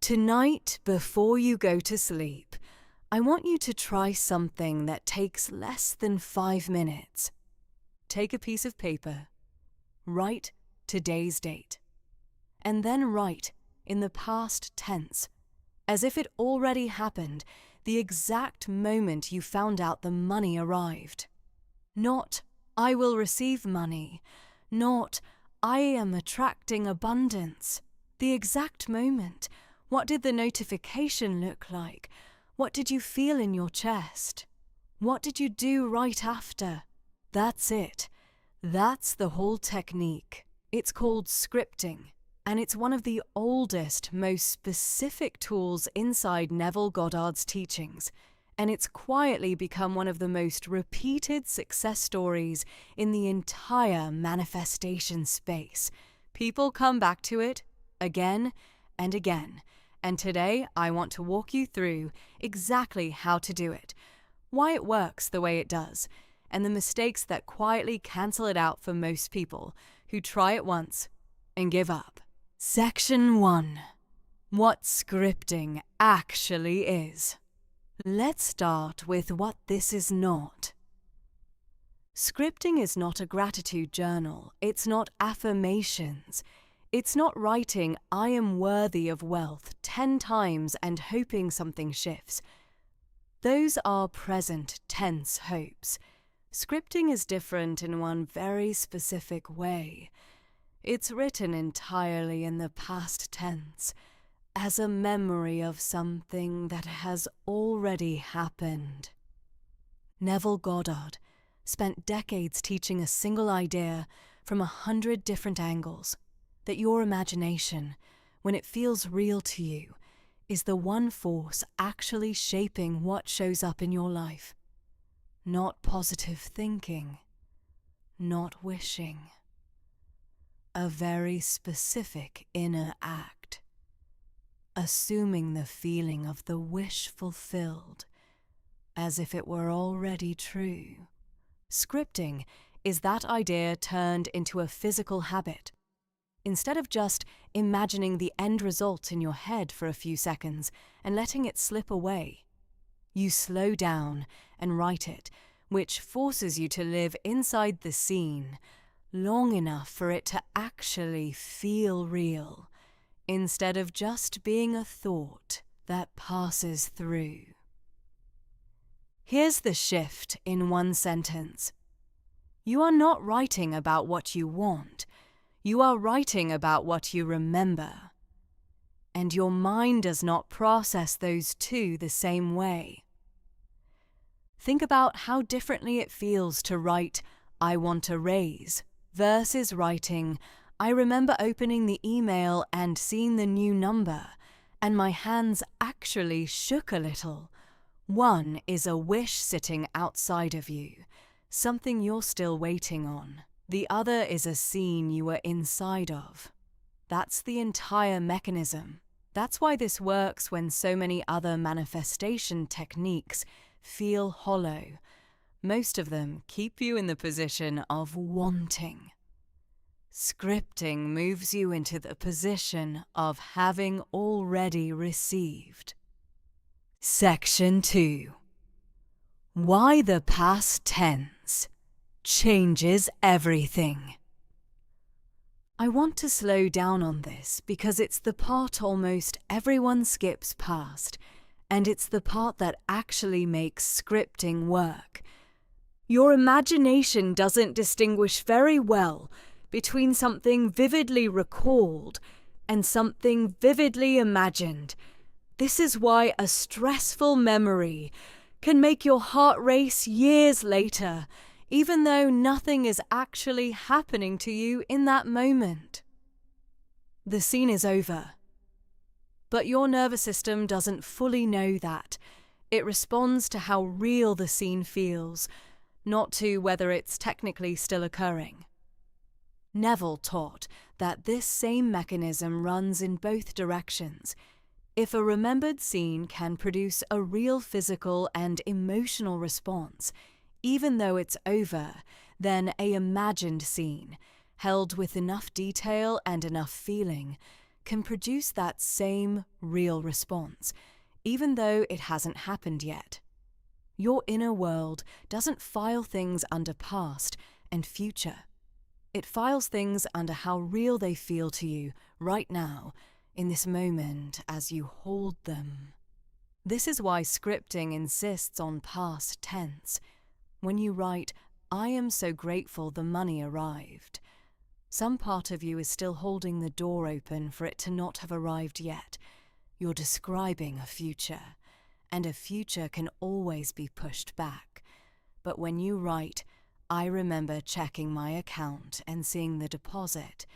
Tonight, before you go to sleep, I want you to try something that takes less than 5 minutes. Take a piece of paper, write today's date, and then write in the past tense, as if it already happened the exact moment you found out the money arrived. Not, I will receive money, not, I am attracting abundance. The exact moment. What did the notification look like? What did you feel in your chest? What did you do right after? That's it. That's the whole technique. It's called scripting, and it's one of the oldest, most specific tools inside Neville Goddard's teachings, and it's quietly become one of the most repeated success stories in the entire manifestation space. People come back to it again and again, and today I want to walk you through exactly how to do it, why it works the way it does, and the mistakes that quietly cancel it out for most people who try it once and give up. Section 1. What scripting actually is. Let's start with what this is not. Scripting is not a gratitude journal. It's not affirmations. It's not writing, I am worthy of wealth 10 times and hoping something shifts. Those are present tense hopes. Scripting is different in one very specific way. It's written entirely in the past tense, as a memory of something that has already happened. Neville Goddard spent decades teaching a single idea from 100 different angles, that your imagination, when it feels real to you, is the one force actually shaping what shows up in your life. Not positive thinking, not wishing. A very specific inner act. Assuming the feeling of the wish fulfilled, as if it were already true. Scripting is that idea turned into a physical habit. Instead of just imagining the end result in your head for a few seconds and letting it slip away, you slow down and write it, which forces you to live inside the scene long enough for it to actually feel real, instead of just being a thought that passes through. Here's the shift in one sentence. You are not writing about what you want. You are writing about what you remember. And your mind does not process those two the same way. Think about how differently it feels to write, I want a raise, versus writing, I remember opening the email and seeing the new number, and my hands actually shook a little. One is a wish sitting outside of you, something you're still waiting on. The other is a scene you were inside of. That's the entire mechanism. That's why this works when so many other manifestation techniques feel hollow. Most of them keep you in the position of wanting. Scripting moves you into the position of having already received. Section 2. Why the past tense changes everything. I want to slow down on this because it's the part almost everyone skips past, and it's the part that actually makes scripting work. Your imagination doesn't distinguish very well between something vividly recalled and something vividly imagined. This is why a stressful memory can make your heart race years later, even though nothing is actually happening to you in that moment. The scene is over. But your nervous system doesn't fully know that. It responds to how real the scene feels, not to whether it's technically still occurring. Neville taught that this same mechanism runs in both directions. If a remembered scene can produce a real physical and emotional response, even though it's over, then an imagined scene, held with enough detail and enough feeling, can produce that same real response, even though it hasn't happened yet. Your inner world doesn't file things under past and future. It files things under how real they feel to you right now, in this moment as you hold them. This is why scripting insists on past tense. When you write, "I am so grateful the money arrived," some part of you is still holding the door open for it to not have arrived yet. You're describing a future, and a future can always be pushed back. But when you write, "I remember checking my account and seeing the deposit,"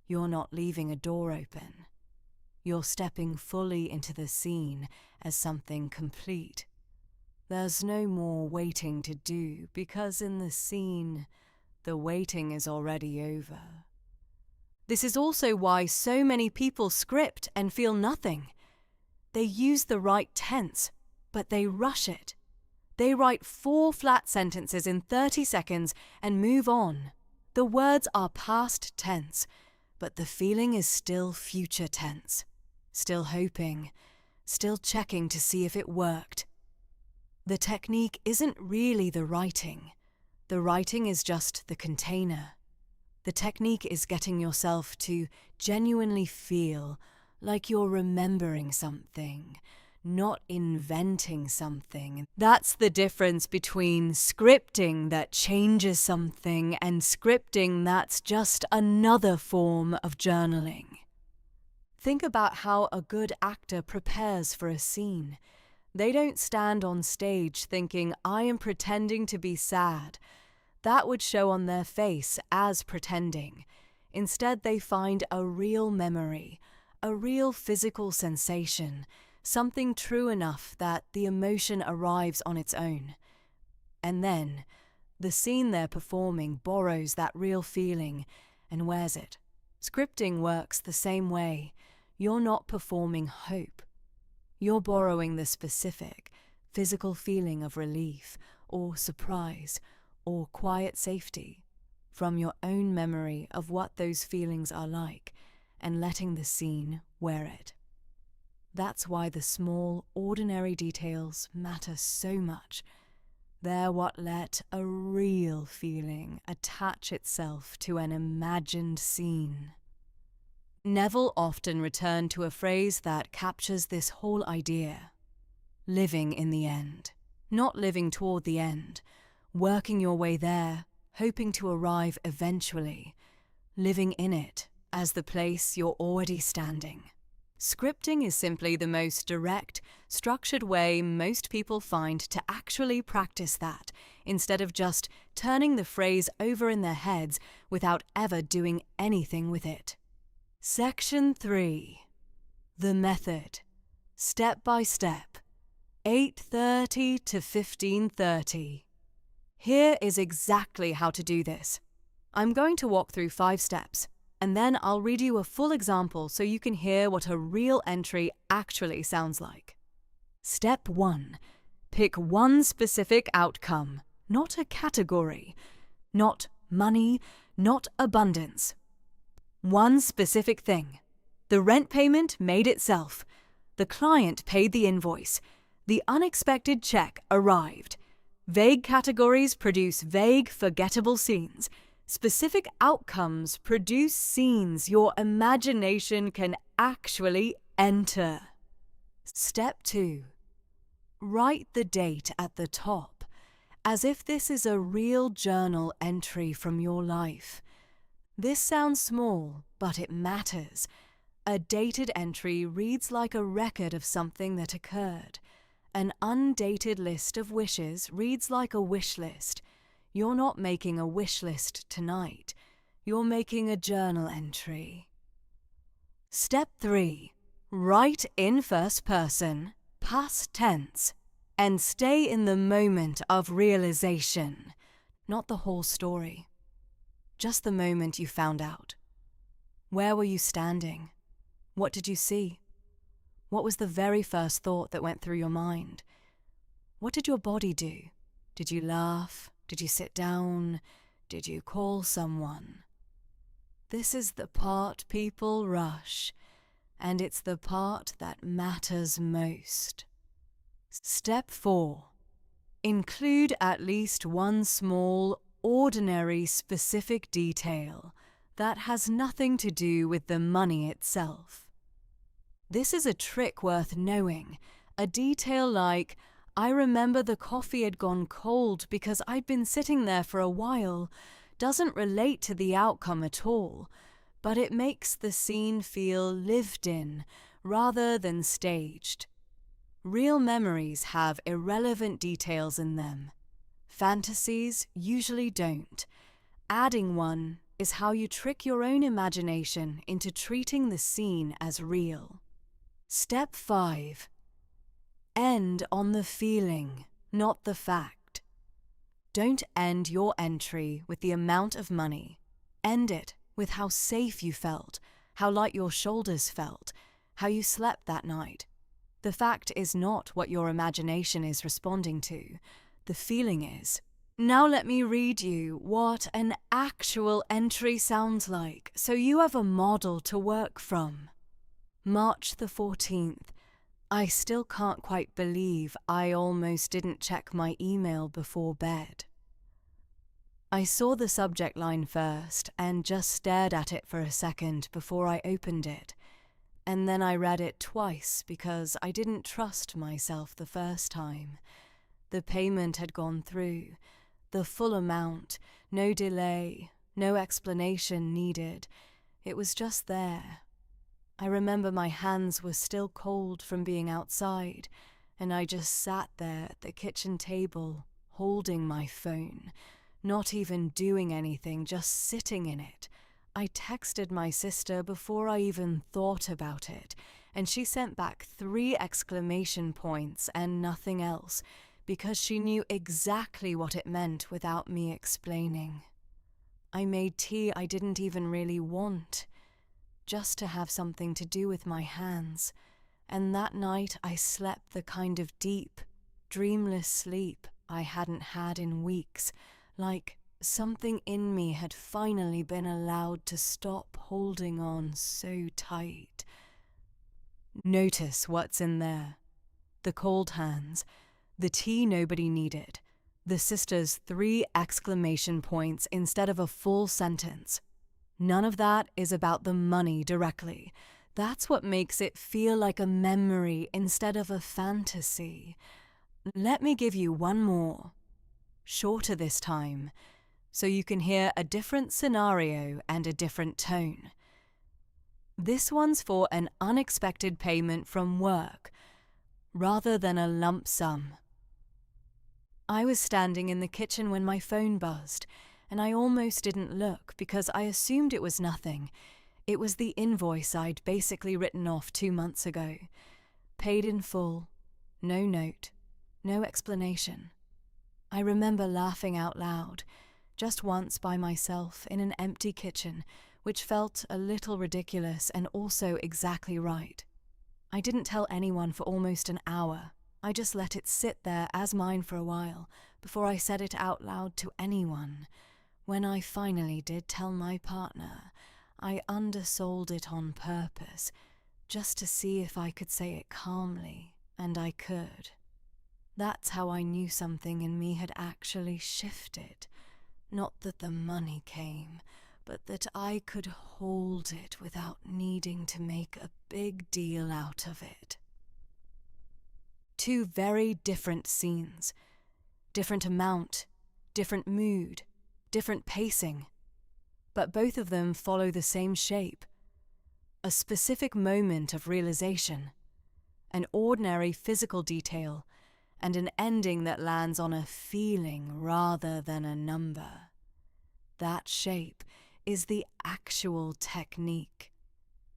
you're not leaving a door open. You're stepping fully into the scene as something complete. There's no more waiting to do, because in the scene, the waiting is already over. This is also why so many people script and feel nothing. They use the right tense, but they rush it. They write 4 flat sentences in 30 seconds and move on. The words are past tense, but the feeling is still future tense. Still hoping, still checking to see if it worked. The technique isn't really the writing. The writing is just the container. The technique is getting yourself to genuinely feel like you're remembering something, not inventing something. That's the difference between scripting that changes something and scripting that's just another form of journaling. Think about how a good actor prepares for a scene. They don't stand on stage thinking, "I am pretending to be sad." That would show on their face as pretending. Instead, they find a real memory, a real physical sensation, something true enough that the emotion arrives on its own. And then, the scene they're performing borrows that real feeling and wears it. Scripting works the same way. You're not performing hope. You're borrowing the specific, physical feeling of relief, or surprise, or quiet safety from your own memory of what those feelings are like, and letting the scene wear it. That's why the small, ordinary details matter so much. They're what let a real feeling attach itself to an imagined scene. Neville often returned to a phrase that captures this whole idea: living in the end. Not living toward the end, working your way there, hoping to arrive eventually, living in it as the place you're already standing. Scripting is simply the most direct, structured way most people find to actually practice that, instead of just turning the phrase over in their heads without ever doing anything with it. Section 3. The method. Step by step. 8:30 to 15:30. Here is exactly how to do this. I'm going to walk through 5 steps, and then I'll read you a full example so you can hear what a real entry actually sounds like. Step 1. Pick one specific outcome, not a category, not money, not abundance. One specific thing. The rent payment made itself. The client paid the invoice. The unexpected check arrived. Vague categories produce vague, forgettable scenes. Specific outcomes produce scenes your imagination can actually enter. Step 2. Write the date at the top, as if this is a real journal entry from your life. This sounds small, but it matters. A dated entry reads like a record of something that occurred. An undated list of wishes reads like a wish list. You're not making a wish list tonight. You're making a journal entry. Step 3. Write in first person, past tense, and stay in the moment of realization, not the whole story. Just the moment you found out. Where were you standing? What did you see? What was the very first thought that went through your mind? What did your body do? Did you laugh? Did you sit down? Did you call someone? This is the part people rush. and it's the part that matters most. Step 4. Include at least one small, ordinary, specific detail that has nothing to do with the money itself. This is a trick worth knowing. A detail like, I remember the coffee had gone cold because I'd been sitting there for a while, doesn't relate to the outcome at all, but it makes the scene feel lived in rather than staged. Real memories have irrelevant details in them. Fantasies usually don't. Adding one is how you trick your own imagination into treating the scene as real. Step 5. End on the feeling, not the fact. Don't end your entry with the amount of money. End it with how safe you felt, how light your shoulders felt, how you slept that night. The fact is not what your imagination is responding to. The feeling is. Now let me read you what an actual entry sounds like, so you have a model to work from. March the 14th. I still can't quite believe I almost didn't check my email before bed. I saw the subject line first and just stared at it for a second before I opened it, and then I read it twice because I didn't trust myself the first time. The payment had gone through, the full amount, no delay, no explanation needed. It was just there. I remember my hands were still cold from being outside, and I just sat there at the kitchen table, holding my phone, not even doing anything, just sitting in it. I texted my sister before I even thought about it, and she sent back 3 exclamation points and nothing else, because she knew exactly what it meant without me explaining. I made tea I didn't even really want, just to have something to do with my hands, and that night I slept the kind of deep, dreamless sleep I hadn't had in weeks, like something in me had finally been allowed to stop holding on so tight. Notice what's in there. The cold hands, the tea nobody needed, the sister's 3 exclamation points instead of a full sentence. None of that is about the money directly. That's what makes it feel like a memory instead of a fantasy. Let me give you one more, shorter this time, so you can hear a different scenario and a different tone. This one's for an unexpected payment from work, rather than a lump sum. I was standing in the kitchen when my phone buzzed, and I almost didn't look because I assumed it was nothing. It was the invoice I'd basically written off 2 months ago. Paid in full, no note, no explanation. I remember laughing out loud, just once by myself in an empty kitchen, which felt a little ridiculous and also exactly right. I didn't tell anyone for almost an hour. I just let it sit there as mine for a while before I said it out loud to anyone. When I finally did tell my partner, I undersold it on purpose, just to see if I could say it calmly, and I could. That's how I knew something in me had actually shifted. Not that the money came, but that I could hold it without needing to make a big deal out of it. 2 very different scenes. Different amount, different mood, different pacing. But both of them follow the same shape. A specific moment of realization, an ordinary physical detail, and an ending that lands on a feeling rather than a number. That shape is the actual technique.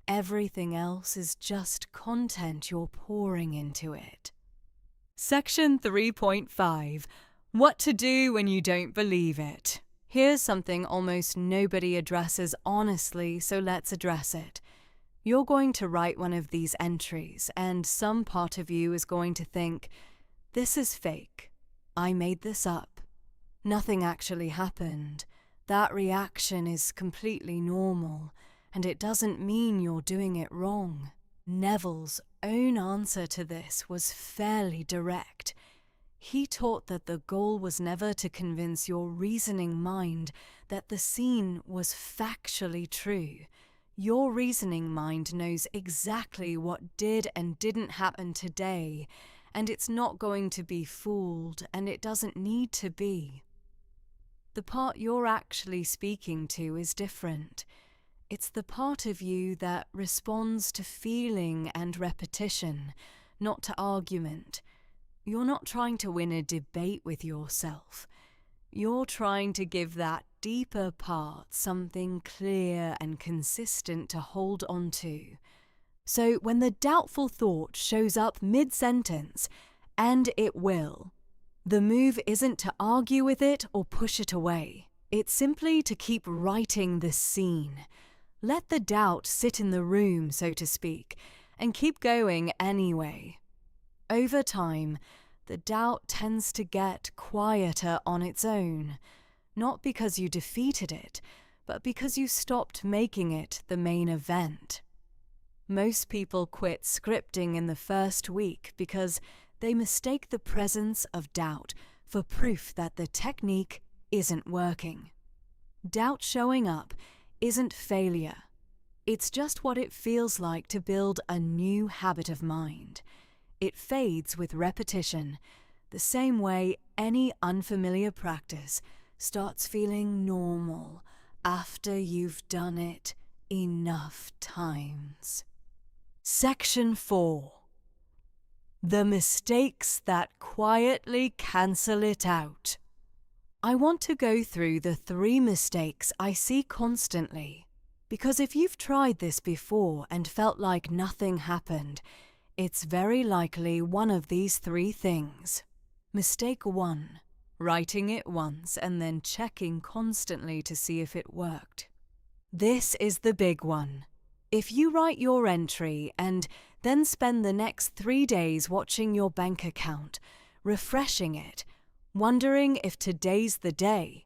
Everything else is just content you're pouring into it. Section 3.5. What to do when you don't believe it. Here's something almost nobody addresses honestly, so let's address it. You're going to write one of these entries, and some part of you is going to think, this is fake. I made this up. Nothing actually happened. That reaction is completely normal, and it doesn't mean you're doing it wrong. Neville's own answer to this was fairly direct. He taught that the goal was never to convince your reasoning mind that the scene was factually true. Your reasoning mind knows exactly what did and didn't happen today, and it's not going to be fooled, and it doesn't need to be. The part you're actually speaking to is different. It's the part of you that responds to feeling and repetition, not to argument. You're not trying to win a debate with yourself. You're trying to give that deeper part something clear and consistent to hold on to. So when the doubtful thought shows up mid-sentence, and it will, the move isn't to argue with it or push it away. It's simply to keep writing the scene. Let the doubt sit in the room, so to speak, and keep going anyway. Over time, the doubt tends to get quieter on its own, not because you defeated it, but because you stopped making it the main event. Most people quit scripting in the first week because they mistake the presence of doubt for proof that the technique isn't working. Doubt showing up isn't failure. It's just what it feels like to build a new habit of mind. It fades with repetition, the same way any unfamiliar practice starts feeling normal after you've done it enough times. Section 4. The mistakes that quietly cancel it out. I want to go through the 3 mistakes I see constantly, because if you've tried this before and felt like nothing happened, it's very likely one of these 3 things. Mistake 1. Writing it once and then checking constantly to see if it worked. This is the big one. If you write your entry and then spend the next 3 days watching your bank account, refreshing it, wondering if today's the day,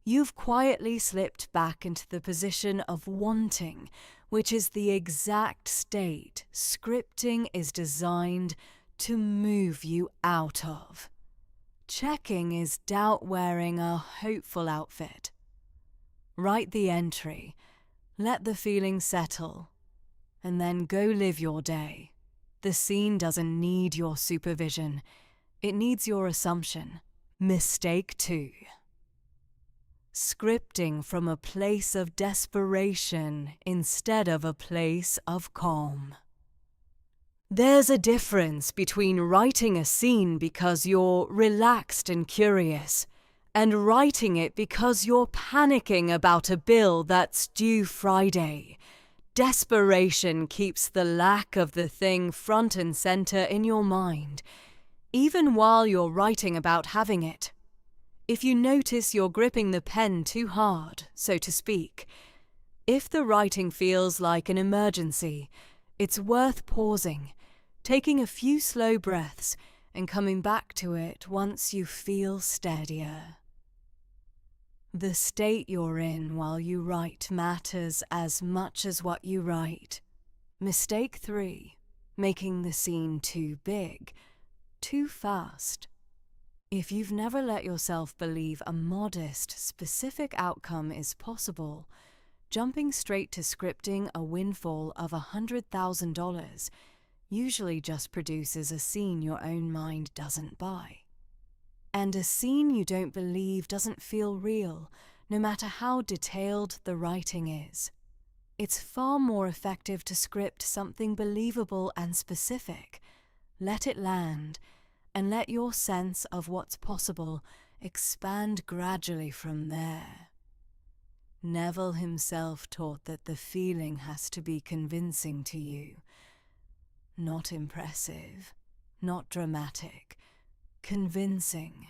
you've quietly slipped back into the position of wanting, which is the exact state scripting is designed to move you out of. Checking is doubt wearing a hopeful outfit. Write the entry, let the feeling settle, and then go live your day. The scene doesn't need your supervision. It needs your assumption. Mistake 2. Scripting from a place of desperation instead of a place of calm. There's a difference between writing a scene because you're relaxed and curious, and writing it because you're panicking about a bill that's due Friday. Desperation keeps the lack of the thing front and center in your mind, even while you're writing about having it. If you notice you're gripping the pen too hard, so to speak, if the writing feels like an emergency, it's worth pausing, taking a few slow breaths, and coming back to it once you feel steadier. The state you're in while you write matters as much as what you write. Mistake 3. Making the scene too big, too fast. If you've never let yourself believe a modest, specific outcome is possible, jumping straight to scripting a windfall of $100,000 usually just produces a scene your own mind doesn't buy. And a scene you don't believe doesn't feel real, no matter how detailed the writing is. It's far more effective to script something believable and specific. Let it land, and let your sense of what's possible expand gradually from there. Neville himself taught that the feeling has to be convincing to you. Not impressive, not dramatic, convincing.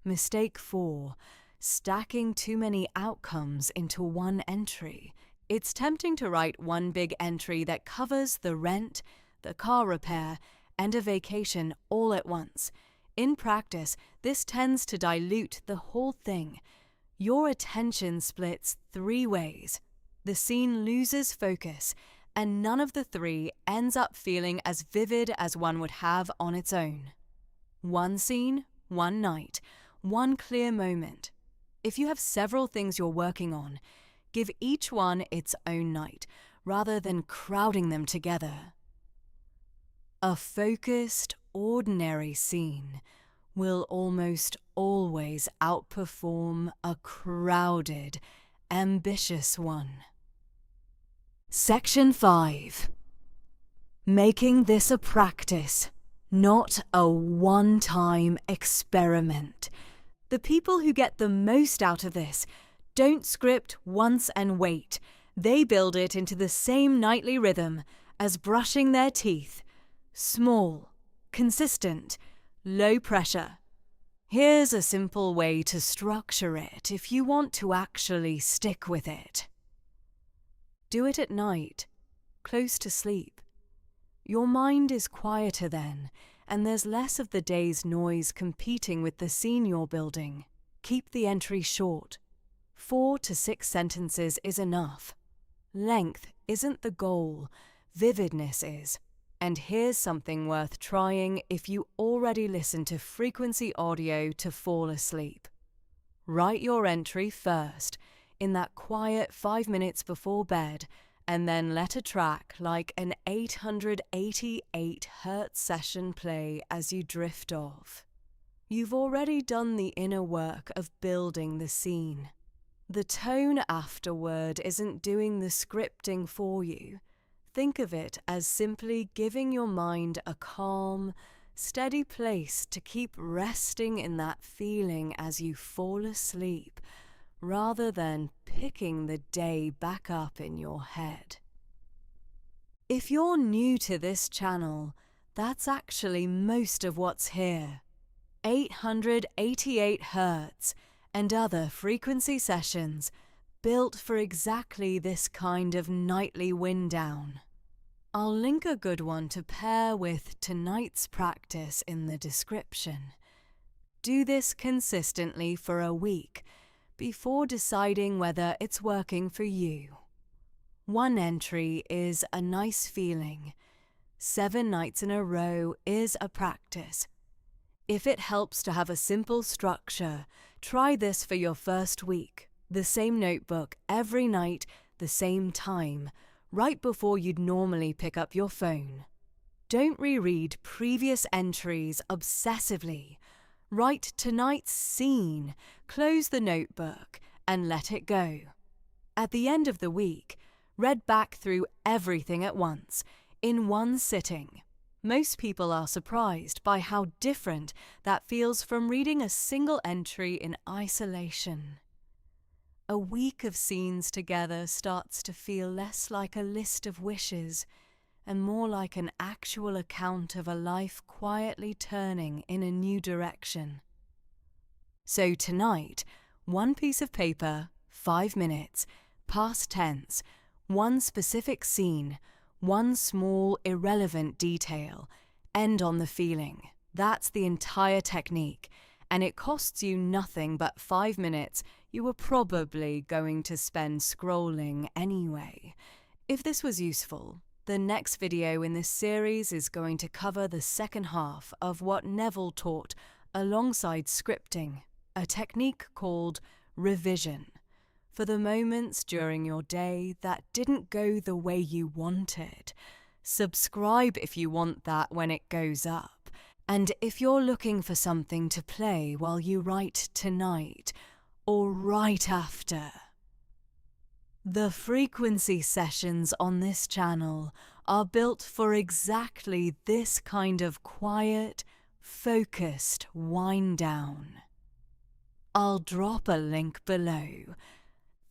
Mistake 4. Stacking too many outcomes into one entry. It's tempting to write one big entry that covers the rent, the car repair, and a vacation all at once. In practice, this tends to dilute the whole thing. Your attention splits 3 ways. The scene loses focus, and none of the three ends up feeling as vivid as one would have on its own. One scene, one night, one clear moment. If you have several things you're working on, give each one its own night, rather than crowding them together. A focused, ordinary scene will almost always outperform a crowded, ambitious one. Section 5. Making this a practice, not a one-time experiment. The people who get the most out of this don't script once and wait. They build it into the same nightly rhythm as brushing their teeth. Small, consistent, low pressure. Here's a simple way to structure it if you want to actually stick with it. Do it at night, close to sleep. Your mind is quieter then, and there's less of the day's noise competing with the scene you're building. Keep the entry short. 4 to 6 sentences is enough. Length isn't the goal, vividness is. And here's something worth trying if you already listen to frequency audio to fall asleep. Write your entry first, in that quiet 5 minutes before bed, and then let a track like an 888 Hz session play as you drift off. You've already done the inner work of building the scene. The tone afterward isn't doing the scripting for you. Think of it as simply giving your mind a calm, steady place to keep resting in that feeling as you fall asleep, rather than picking the day back up in your head. If you're new to this channel, that's actually most of what's here. 888 Hz and other frequency sessions built for exactly this kind of nightly wind down. I'll link a good one to pair with tonight's practice in the description. Do this consistently for a week before deciding whether it's working for you. One entry is a nice feeling. 7 nights in a row is a practice. If it helps to have a simple structure, try this for your first week. The same notebook every night, the same time, right before you'd normally pick up your phone. Don't reread previous entries obsessively. Write tonight's scene, close the notebook, and let it go. At the end of the week, read back through everything at once, in one sitting. Most people are surprised by how different that feels from reading a single entry in isolation. A week of scenes together starts to feel less like a list of wishes and more like an actual account of a life quietly turning in a new direction. So tonight, one piece of paper, 5 minutes, past tense, one specific scene, one small, irrelevant detail, end on the feeling. That's the entire technique, and it costs you nothing but 5 minutes you were probably going to spend scrolling anyway. If this was useful, the next video in this series is going to cover the second half of what Neville taught alongside scripting, a technique called revision, for the moments during your day that didn't go the way you wanted. Subscribe if you want that when it goes up. And if you're looking for something to play while you write tonight, or right after. The frequency sessions on this channel are built for exactly this kind of quiet, focused wind down. I'll drop a link below.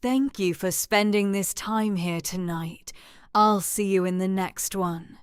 Thank you for spending this time here tonight. I'll see you in the next one.